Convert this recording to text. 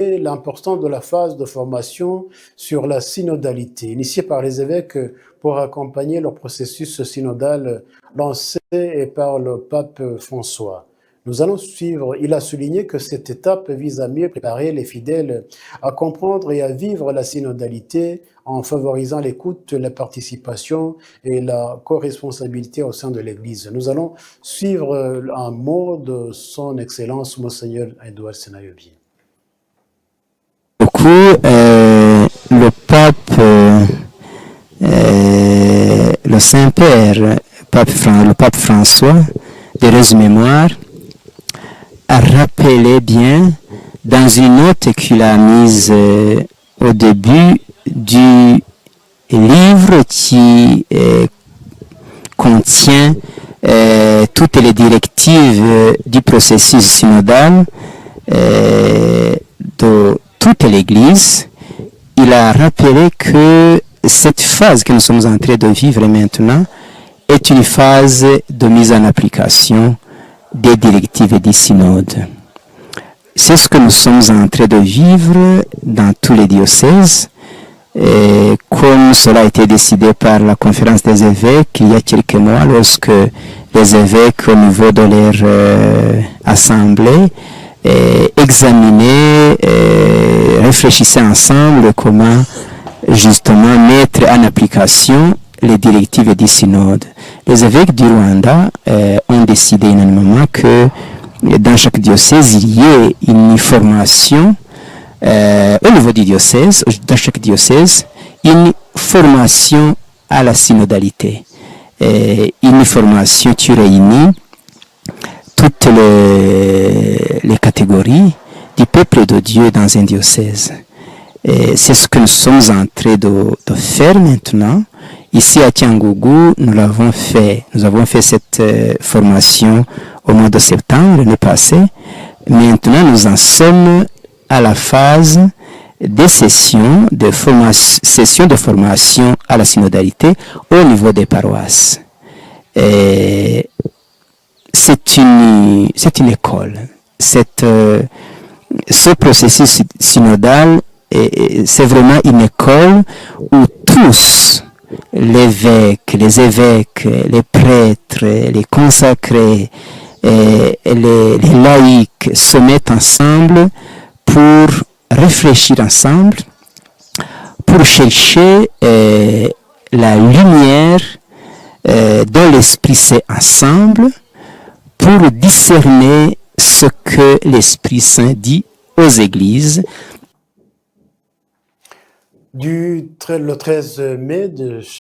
l'importance de la phase de formation sur la synodalité, initiée par les évêques pour accompagner le processus synodal lancé par le pape François. Nous allons suivre, il a souligné que cette étape vise à mieux préparer les fidèles à comprendre et à vivre la synodalité en favorisant l'écoute, la participation et la co-responsabilité au sein de l'Église. Nous allons suivre un mot de son Excellence, Monseigneur Edouard Senayobi. Beaucoup, le Saint-Père, le pape François, de mémoire, a rappelé bien dans une note qu'il a mise au début du livre qui contient toutes les directives du processus synodal de toute l'Église. Il a rappelé que cette phase que nous sommes en train de vivre maintenant est une phase de mise en application des directives du synode. C'est ce que nous sommes en train de vivre dans tous les diocèses, comme cela a été décidé par la conférence des évêques il y a quelques mois, lorsque les évêques au niveau de leur assemblée examinaient, réfléchissaient ensemble comment justement mettre en application les directives du synode. Les évêques du Rwanda ont décidé unanimement que dans chaque diocèse, il y ait une formation au niveau du diocèse, dans chaque diocèse, une formation à la synodalité. Une formation qui réunit toutes les catégories du peuple de Dieu dans un diocèse. C'est ce que nous sommes en train de faire maintenant. Ici à Tiangougou, nous avons fait cette formation au mois de septembre l'année passée. Maintenant, nous en sommes à la phase des sessions de formation à la synodalité au niveau des paroisses. C'est une école. Ce processus synodal, c'est vraiment une école où tous, les évêques, les prêtres, les consacrés, les laïcs se mettent ensemble pour réfléchir ensemble, pour chercher la lumière dont l'Esprit Saint ensemble, pour discerner ce que l'Esprit Saint dit aux églises. Le 13 mai de